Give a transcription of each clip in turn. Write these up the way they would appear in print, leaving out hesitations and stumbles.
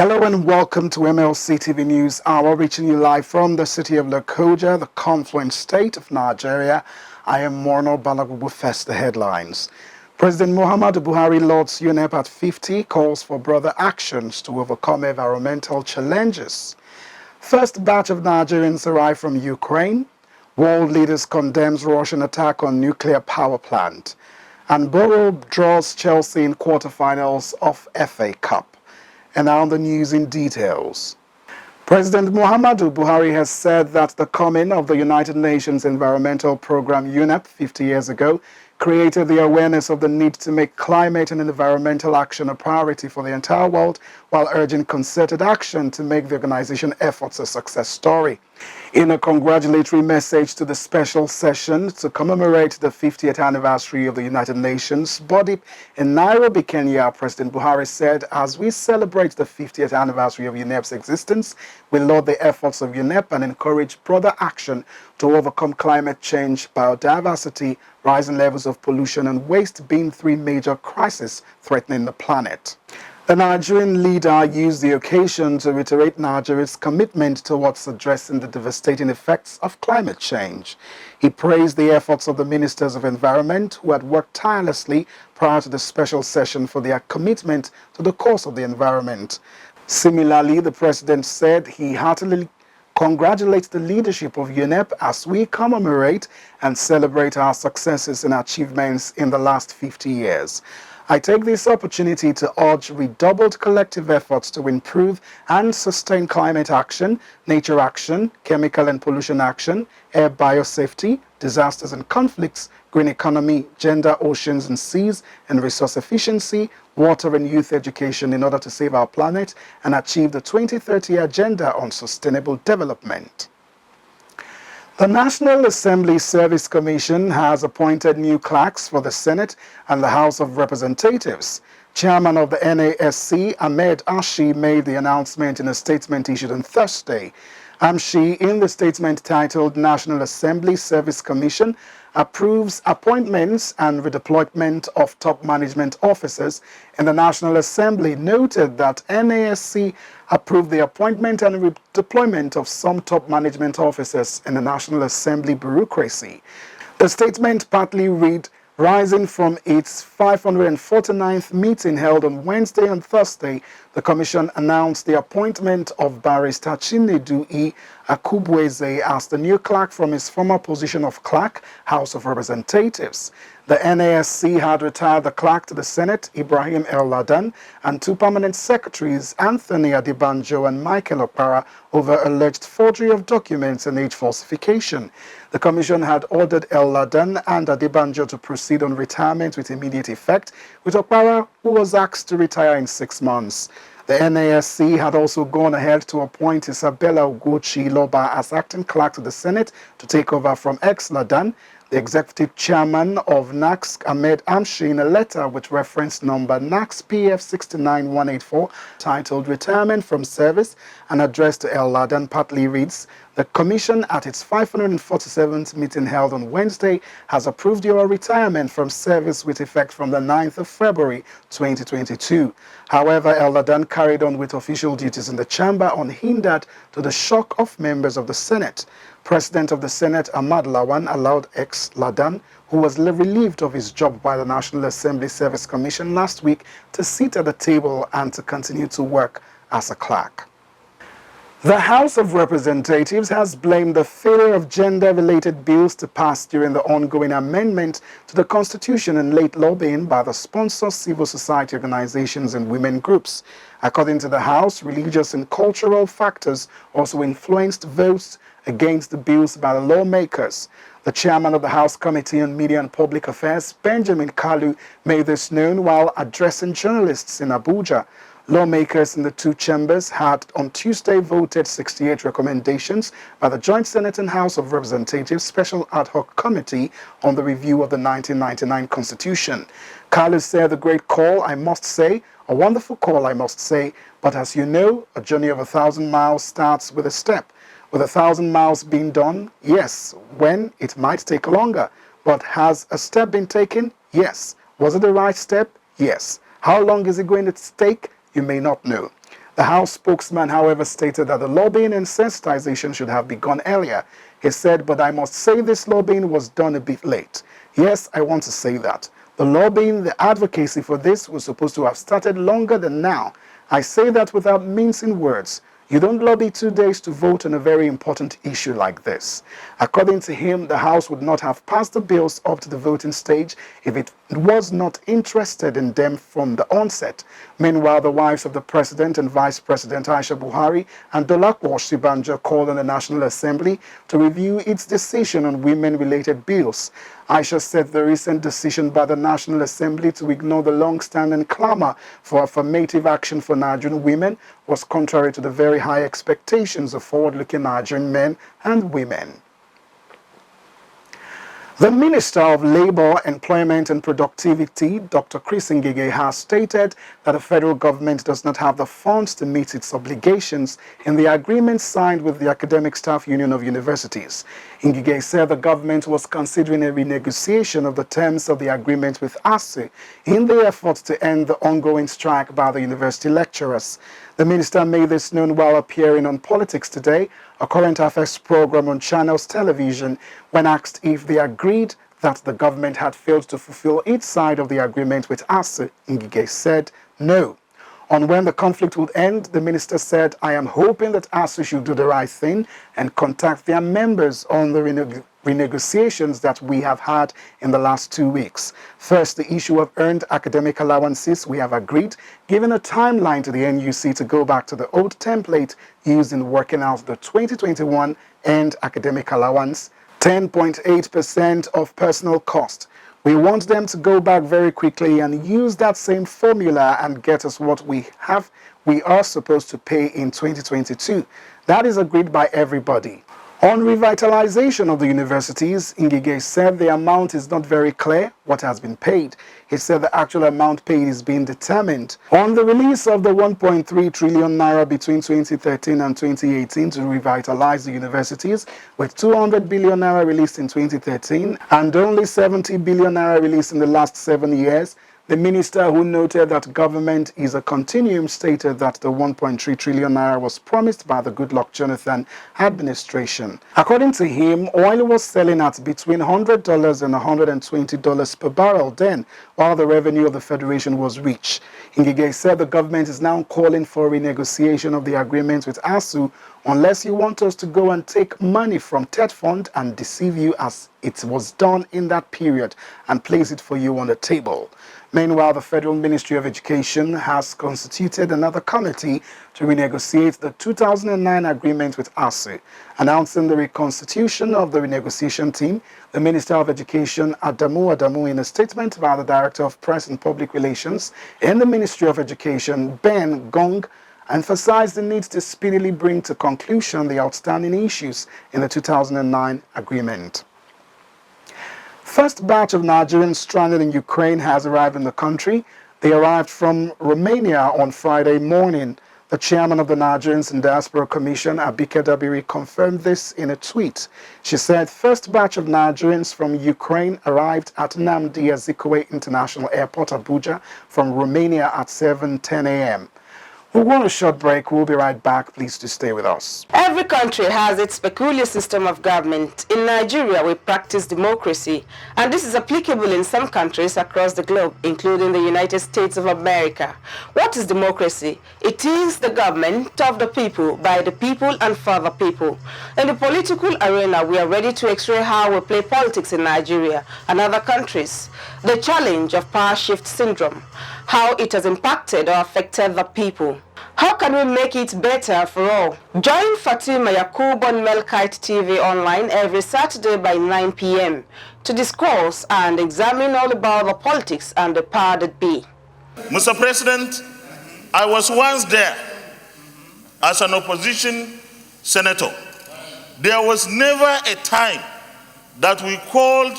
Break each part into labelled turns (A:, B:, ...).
A: Hello and welcome to Mlc Tv News Hour, reaching you live from the city of Lokoja, the confluent state of Nigeria. I am Morno Balagubu. First, the headlines. President MUHAMMADU Buhari lauds UNEP at 50, calls for broader actions to overcome environmental challenges. First batch of Nigerians arrive from Ukraine. World leaders condemns Russian attack on nuclear power plant. And BORO draws Chelsea in quarterfinals of FA Cup. And now the news in details. President Muhammadu Buhari has said that the coming of the United Nations Environmental Programme UNEP 50 years ago created the awareness of the need to make climate and environmental action a priority for the entire world, while urging concerted action to make the organization efforts a success story. In a congratulatory message to the special session to commemorate the 50th anniversary of the United Nations body in Nairobi, Kenya, President Buhari said, "As we celebrate the 50th anniversary of UNEP's existence, we laud the efforts of UNEP and encourage broader action to overcome climate change, biodiversity, rising levels of pollution and waste being three major crises threatening the planet." The Nigerian leader used the occasion to reiterate Nigeria's commitment towards addressing the devastating effects of climate change. He praised the efforts of the Ministers of Environment who had worked tirelessly prior to the special session for their commitment to the cause of the environment. Similarly, the president said he heartily congratulates the leadership of UNEP as we commemorate and celebrate our successes and achievements in the last 50 years. I take this opportunity to urge redoubled collective efforts to improve and sustain climate action, nature action, chemical and pollution action, air biosafety, disasters and conflicts, green economy, gender, oceans and seas, and resource efficiency, water and youth education in order to save our planet and achieve the 2030 Agenda on Sustainable Development. The National Assembly Service Commission has appointed new clerks for the Senate and the House of Representatives. Chairman of the NASC, Ahmed Ashi, made the announcement in a statement issued on Thursday. Amshi, in the statement titled National Assembly Service Commission, approves appointments and redeployment of top management officers in the National Assembly, noted that NASC approved the appointment and redeployment of some top management officers in the National Assembly bureaucracy. The statement partly read, rising from its 549th meeting held on Wednesday and Thursday, the Commission announced the appointment of Barrister Chinedu Akubweze as the new clerk from his former position of clerk, House of Representatives. The NASC had retired the clerk to the Senate, Ibrahim El-Ladan, and two permanent secretaries, Anthony Adebanjo and Michael Okpara, over alleged forgery of documents and age falsification. The Commission had ordered El-Ladan and Adebanjo to proceed on retirement with immediate effect, with Okpara, who was asked to retire in 6 months. The NASC had also gone ahead to appoint Isabella Ugochi Loba as acting clerk to the Senate to take over from ex-Ladan. The executive chairman of NACS, Ahmed Amshi, in a letter with reference number NACS PF 69184, titled Retirement from Service and addressed to El-Ladan, partly reads, "The Commission, at its 547th meeting held on Wednesday, has approved your retirement from service with effect from the 9th of February 2022. However, El-Ladan carried on with official duties in the chamber unhindered, to the shock of members of the Senate. President of the Senate, Ahmad Lawan, allowed ex-Ladan, who was relieved of his job by the National Assembly Service Commission last week, to sit at the table and to continue to work as a clerk." The House of Representatives has blamed the failure of gender-related bills to pass during the ongoing amendment to the Constitution and late lobbying by the sponsor, civil society organizations and women groups. According to the House, religious and cultural factors also influenced votes against the bills by the lawmakers. The chairman of the House Committee on Media and Public Affairs, Benjamin Kalu, made this known while addressing journalists in Abuja. Lawmakers in the two chambers had on Tuesday voted 68 recommendations by the Joint Senate and House of Representatives Special Ad Hoc Committee on the review of the 1999 Constitution. Kalu said, "The great call, I must say, a wonderful call, I must say, but as you know, a journey of 1,000 miles starts with a step. With 1,000 miles being done, yes. When? It might take longer. But has a step been taken? Yes. Was it the right step? Yes. How long is it going to take? You may not know. The House spokesman, however, stated that the lobbying and sensitization should have begun earlier. He said, "But I must say this lobbying was done a bit late." Yes, I want to say that. The lobbying, the advocacy for this was supposed to have started longer than now. I say that without mincing words. You don't lobby 2 days to vote on a very important issue like this. According to him, the House would not have passed the bills up to the voting stage if it was not interested in them from the onset. Meanwhile, the wives of the President and Vice President Aisha Buhari and Dolapo Osinbajo called on the National Assembly to review its decision on women-related bills. Aisha said the recent decision by the National Assembly to ignore the long-standing clamor for affirmative action for Nigerian women was contrary to the very high expectations of forward-looking Nigerian men and women. The Minister of Labour, Employment and Productivity, Dr. Chris Ngige, has stated that the federal government does not have the funds to meet its obligations in the agreement signed with the Academic Staff Union of Universities. Ngige said the government was considering a renegotiation of the terms of the agreement with ASU in the effort to end the ongoing strike by the university lecturers. The minister made this known while appearing on Politics Today, a current affairs program on Channels Television, when asked if they agreed that the government had failed to fulfill its side of the agreement with ASU. Ngige said no. On when the conflict would end, the minister said, "I am hoping that ASU should do the right thing and contact their members on the renegotiations that we have had in the last 2 weeks. First, the issue of earned academic allowances, we have agreed, given a timeline to the NUC to go back to the old template used in working out the 2021 earned academic allowance, 10.8% of personal cost. We want them to go back very quickly and use that same formula and get us what we are supposed to pay in 2022. That is agreed by everybody." On revitalization of the universities, Ngige said the amount is not very clear what has been paid. He said the actual amount paid is being determined. On the release of the 1.3 trillion naira between 2013 and 2018 to revitalize the universities, with 200 billion naira released in 2013 and only 70 billion naira released in the last 7 years, the minister, who noted that government is a continuum, stated that the 1.3 trillion naira was promised by the Goodluck Jonathan administration. According to him, oil was selling at between $100 and $120 per barrel then, while the revenue of the federation was rich. Ngige said the government is now calling for renegotiation of the agreement with ASU unless you want us to go and take money from TED Fund and deceive you as it was done in that period and place it for you on the table. Meanwhile, the Federal Ministry of Education has constituted another committee to renegotiate the 2009 agreement with ASU. Announcing the reconstitution of the renegotiation team, the Minister of Education, Adamu, in a statement by the Director of Press and Public Relations in the Ministry of Education, Ben Gong, emphasized the need to speedily bring to conclusion the outstanding issues in the 2009 agreement. First batch of Nigerians stranded in Ukraine has arrived in the country. They arrived from Romania on Friday morning. The chairman of the Nigerians in Diaspora Commission, Abba Kyari, confirmed this in a tweet. She said first batch of Nigerians from Ukraine arrived at Nnamdi Azikiwe International Airport, Abuja, from Romania at 7:10 a.m. We'll go on a short break. We'll be right back. Please do stay with us.
B: Every country has its peculiar system of government. In Nigeria, we practice democracy, and this is applicable in some countries across the globe, including the United States of America. What is democracy? It is the government of the people, by the people, and for the people. In the political arena, we are ready to x-ray how we play politics in Nigeria and other countries. The challenge of power shift syndrome, how it has impacted or affected the people. How can we make it better for all? Join Fatima Yakub on Mlc TV online every Saturday by 9 p.m. to discuss and examine all about the politics and the power that be.
C: Mr. President, I was once there as an opposition senator. There was never a time that we called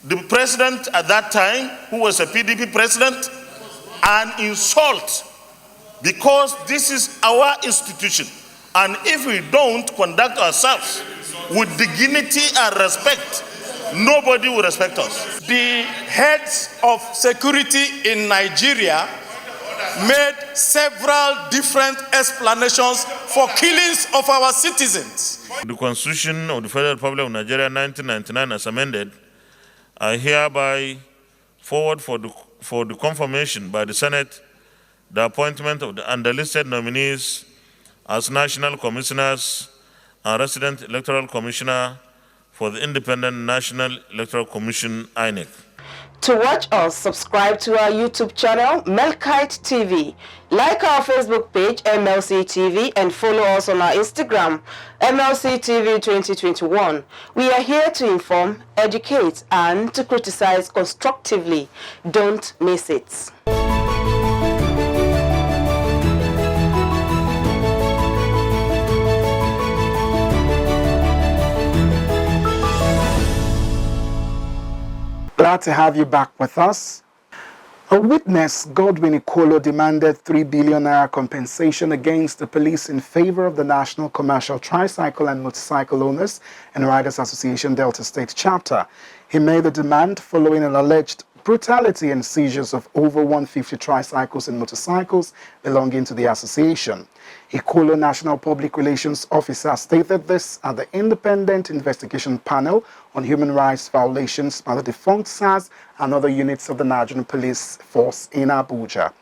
C: the president at that time, who was a PDP president, an insult, because this is our institution. And if we don't conduct ourselves with dignity and respect, nobody will respect us.
D: The heads of security in Nigeria
C: made several different explanations for killings of our citizens. The Constitution of the Federal Republic of Nigeria 1999 as amended, I hereby forward for the confirmation by the Senate the appointment of the underlisted nominees as National Commissioners and Resident Electoral Commissioner for the Independent National Electoral Commission, INEC.
B: To watch us, subscribe to our YouTube channel, Mlc TV. Like our Facebook page, MLC TV, and follow us on our Instagram, MLC TV 2021. We are here to inform, educate, and to criticize constructively. Don't miss it.
A: Glad to have you back with us. A witness, Godwin Ikolo, demanded 3 billion naira compensation against the police in favor of the National Commercial Tricycle and Motorcycle Owners and Riders Association Delta State Chapter. He made the demand following an alleged brutality and seizures of over 150 tricycles and motorcycles belonging to the association. Ikolo National Public Relations Officer stated this at the Independent Investigation Panel on Human Rights Violations by the defunct SARS and other units of the Nigerian Police Force in Abuja.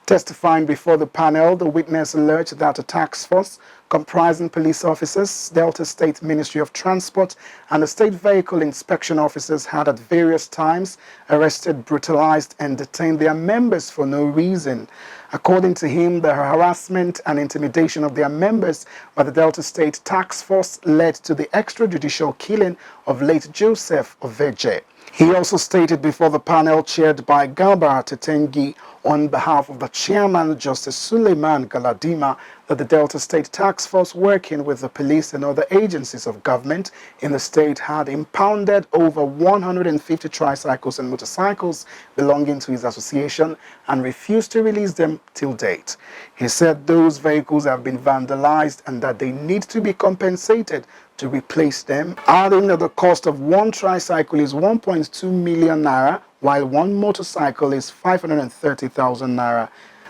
A: Testifying before the panel, the witness alleged that a task force comprising police officers, Delta State Ministry of Transport, and the State Vehicle Inspection officers had at various times arrested, brutalized, and detained their members for no reason. According to him, the harassment and intimidation of their members by the Delta State Task Force led to the extrajudicial killing of late Joseph Oveje. He also stated before the panel chaired by Garba Tetengi on behalf of the chairman, Justice Suleiman Galadima, that the Delta State Task Force, working with the police and other agencies of government in the state, had impounded over 150 tricycles and motorcycles belonging to his association and refused to release them till date. He said those vehicles have been vandalized and that they need to be compensated to replace them, adding that the cost of one tricycle is 1.2 million naira, while one motorcycle is 530,000 naira.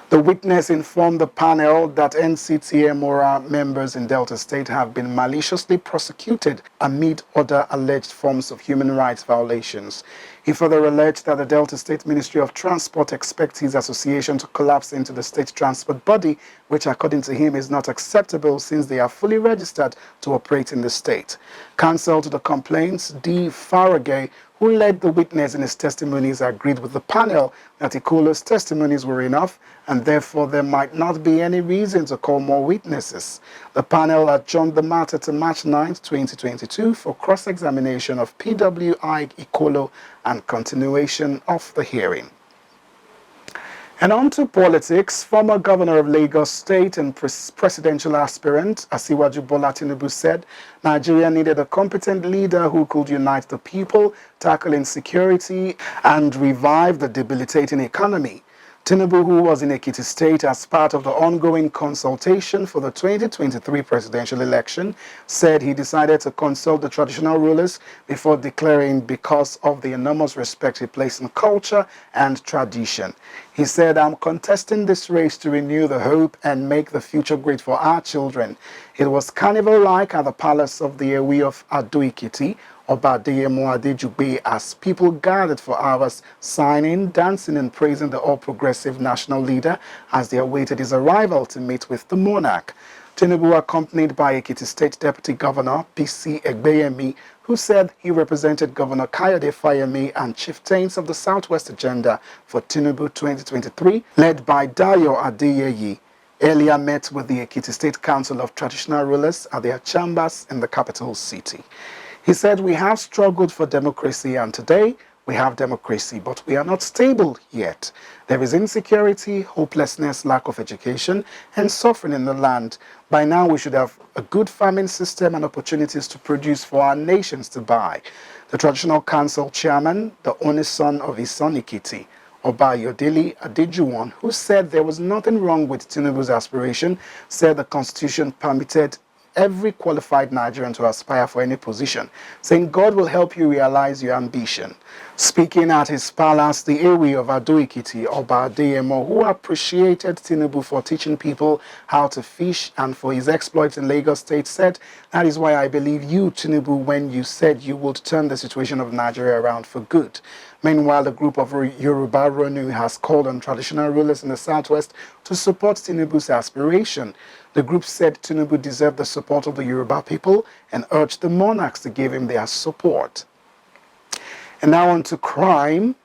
A: The witness informed the panel that NCTA MORA members in Delta State have been maliciously prosecuted amid other alleged forms of human rights violations. He further alleged that the Delta State Ministry of Transport expects his association to collapse into the state transport body, which according to him is not acceptable since they are fully registered to operate in the state. Counsel to the complaints, D. Farage, who led the witness in his testimonies, agreed with the panel that Ikolo's testimonies were enough and therefore there might not be any reason to call more witnesses. The panel adjourned the matter to March 9, 2022 for cross-examination of PWI Ikolo and continuation of the hearing. And on to politics. Former Governor of Lagos State and presidential aspirant Asiwaju Bola Tinubu said Nigeria needed a competent leader who could unite the people, tackle insecurity, and revive the debilitating economy. Tinubu, who was in Ekiti State as part of the ongoing consultation for the 2023 presidential election, said he decided to consult the traditional rulers before declaring because of the enormous respect he placed in culture and tradition. He said, "I'm contesting this race to renew the hope and make the future great for our children." It was carnival-like at the palace of the Ewi of Ado-Ekiti, Oba Adejugbe, as people gathered for hours, signing, dancing and praising the all-progressive national leader as they awaited his arrival to meet with the monarch. Tinubu, accompanied by Ekiti State Deputy Governor PC Egbeyemi, who said he represented Governor Kayode Fayemi and chieftains of the Southwest Agenda for Tinubu 2023, led by Dayo Adeyeye, earlier met with the Ekiti State Council of Traditional Rulers at their chambers in the capital city. He said, "We have struggled for democracy and today we have democracy, but we are not stable yet. There is insecurity, hopelessness, lack of education, and suffering in the land. By now we should have a good farming system and opportunities to produce for our nations to buy." The Traditional Council chairman, the only son of his son Ikiti, Oba Yodeli Adejuwon, who said there was nothing wrong with Tinubu's aspiration, said the constitution permitted every qualified Nigerian to aspire for any position, saying God will help you realize your ambition. Speaking at his palace, the Ewe of Ado-Ekiti, Oba Adeyemo, who appreciated Tinubu for teaching people how to fish and for his exploits in Lagos State, said, "That is why I believe you, Tinubu, when you said you would turn the situation of Nigeria around for good." Meanwhile, the group of Yoruba Ronu has called on traditional rulers in the southwest to support Tinubu's aspiration. The group said Tinubu deserved the support of the Yoruba people and urged the monarchs to give him their support. And now on to crime.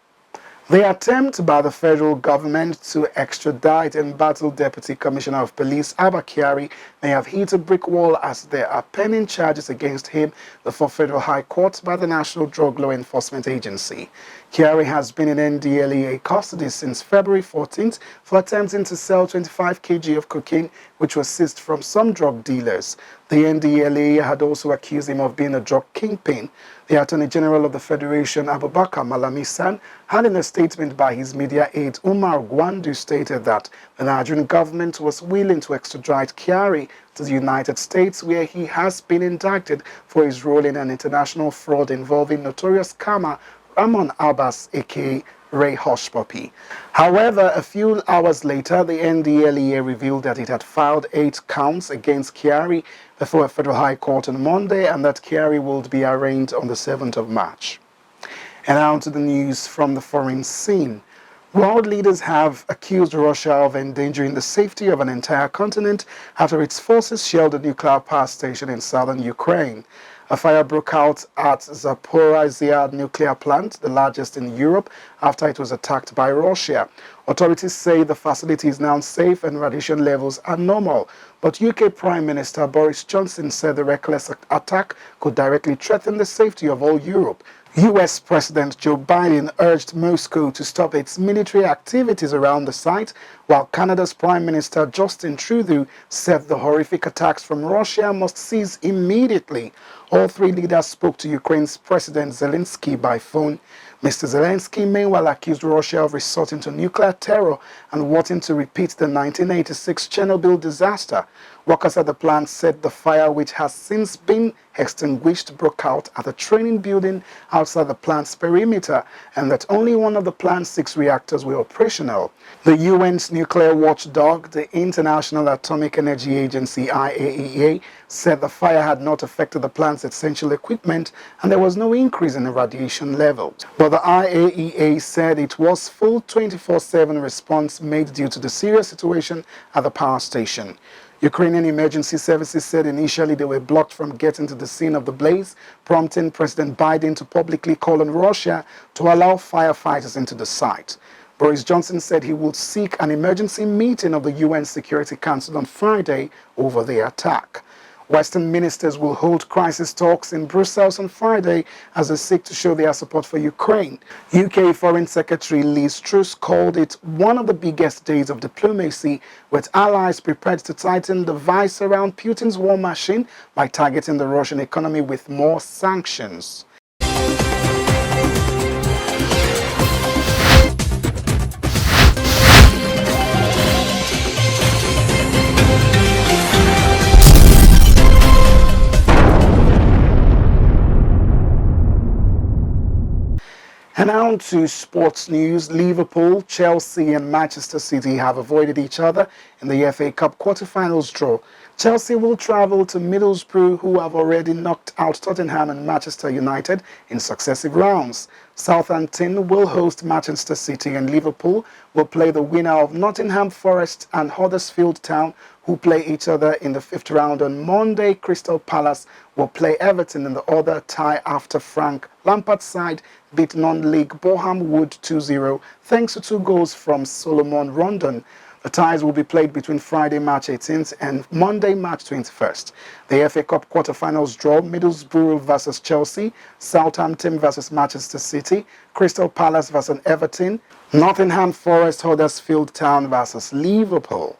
A: The attempt by the federal government to extradite embattled Deputy Commissioner of Police Abba Kyari may have hit a brick wall as there are pending charges against him before Federal High Court by the National Drug Law Enforcement Agency. Kyari has been in NDLEA custody since February 14th for attempting to sell 25 kg of cocaine, which was seized from some drug dealers. The NDLEA had also accused him of being a drug kingpin. The Attorney General of the Federation, Abubakar Malami-San, had in a statement by his media aide Umar Gwandu stated that the Nigerian government was willing to extradite Kyari to the United States, where he has been indicted for his role in an international fraud involving notorious scammer Ramon Abbas, aka Ray Hushpuppi. However, a few hours later, the NDLEA revealed that it had filed 8 counts against Kyari before a federal high court on Monday and that Kyari will be arraigned on the 7th of March. And now to the news from the foreign scene. World leaders have accused Russia of endangering the safety of an entire continent after its forces shelled a nuclear power station in southern Ukraine. A fire broke out at Zaporizhzhia nuclear plant, the largest in Europe, after it was attacked by Russia. Authorities say the facility is now safe and radiation levels are normal. But UK Prime Minister Boris Johnson said the reckless attack could directly threaten the safety of all Europe. US President Joe Biden urged Moscow to stop its military activities around the site, while Canada's Prime Minister Justin Trudeau said the horrific attacks from Russia must cease immediately. All 3 leaders spoke to Ukraine's President Zelensky by phone. Mr. Zelensky meanwhile accused Russia of resorting to nuclear terror and wanting to repeat the 1986 Chernobyl disaster. Workers at the plant said the fire, which has since been extinguished, broke out at a training building outside the plant's perimeter and that only one of the plant's 6 reactors were operational. The UN's nuclear watchdog, the International Atomic Energy Agency IAEA, said the fire had not affected the plant's essential equipment and there was no increase in the radiation level. But the IAEA said it was full 24/7 response made due to the serious situation at the power station. Ukrainian emergency services said initially they were blocked from getting to the scene of the blaze, prompting President Biden to publicly call on Russia to allow firefighters into the site. Boris Johnson said he would seek an emergency meeting of the UN Security Council on Friday over the attack. Western ministers will hold crisis talks in Brussels on Friday as they seek to show their support for Ukraine. UK Foreign Secretary Liz Truss called it one of the biggest days of diplomacy, with allies prepared to tighten the vice around Putin's war machine by targeting the Russian economy with more sanctions. And now to sports news. Liverpool, Chelsea and Manchester City have avoided each other in the FA Cup quarter-finals draw. Chelsea will travel to Middlesbrough, who have already knocked out Tottenham and Manchester United in successive rounds. Southampton will host Manchester City and Liverpool will play the winner of Nottingham Forest and Huddersfield Town, who play each other in the 5th round on Monday. Crystal Palace will play Everton in the other tie after Frank Lampard's side beat non-league Boham Wood 2-0 thanks to 2 goals from Solomon Rondon. The ties will be played between Friday, March 18th and Monday, March 21st. The FA Cup quarterfinals draw: Middlesbrough versus Chelsea, Southampton versus Manchester City, Crystal Palace versus Everton, Nottingham Forest Huddersfield Town versus Liverpool.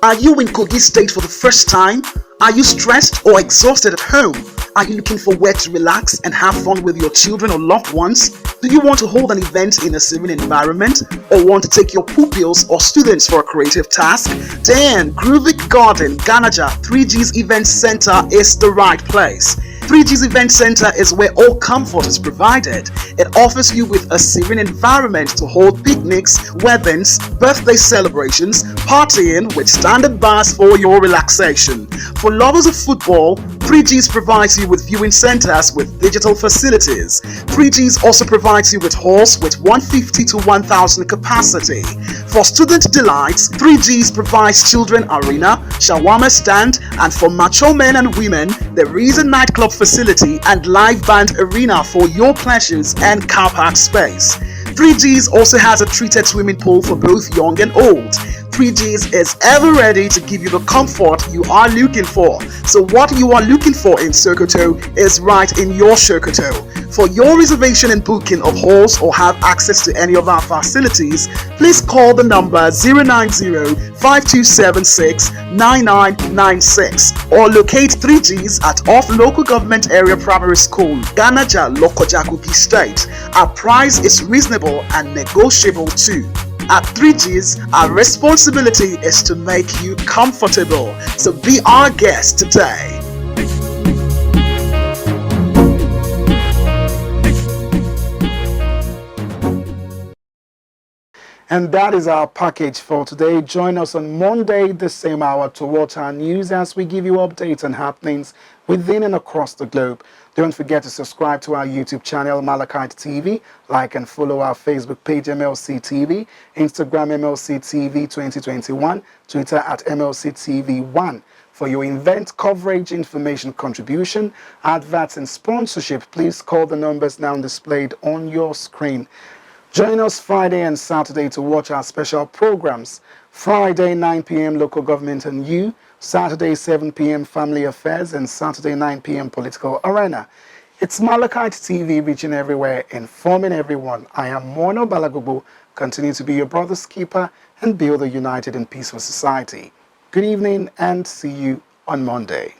D: Are you in Kogi State for the first time? Are you stressed or exhausted at home? Are you looking for where to relax and have fun with your children or loved ones? Do you want to hold an event in a serene environment or want to take your pupils or students for a creative task? Then Groovy Garden Ganaja 3G's Event Center is the right place. 3G's Event Center is where all comfort is provided. It offers you with a serene environment to hold picnics, weddings, birthday celebrations, partying with standard bars for your relaxation. For lovers of football, 3G's provides you with viewing centers with digital facilities. 3G's also provides you with halls with 150 to 1000 capacity. For student delights, 3G's provides children arena, shawarma stand, and for mature men and women, there is a nightclub facility and live band arena for your pleasures and car park space. 3G's also has a treated swimming pool for both young and old. 3G's is ever ready to give you the comfort you are looking for. So what you are looking for in Sokoto is right in your Sokoto. For your reservation and booking of halls or have access to any of our facilities, please call the number 090-5276-9996 or locate 3G's at off local government area primary school, Ganaja, Lokoja, Kogi State. Our price is reasonable and negotiable too. At 3G's, our responsibility is to make you comfortable. So be our guest today.
A: And that is our package for today. Join us on Monday, the same hour, to watch our news as we give you updates and happenings within and across the globe. Don't forget to subscribe to our YouTube channel, Mlc TV. Like and follow our Facebook page, Mlc TV, Instagram, Mlc TV 2021, Twitter at Mlc TV 1. For your event coverage, information contribution, adverts and sponsorship, please call the numbers now displayed on your screen. Join us Friday and Saturday to watch our special programs. Friday 9 p.m. Local Government and You, Saturday 7 p.m. Family Affairs, and Saturday 9 p.m. Political Arena. It's Mlc TV, reaching everywhere, informing everyone. I am Mono Balagubu. Continue to be your brother's keeper and build a united and peaceful society. Good evening and see you on Monday.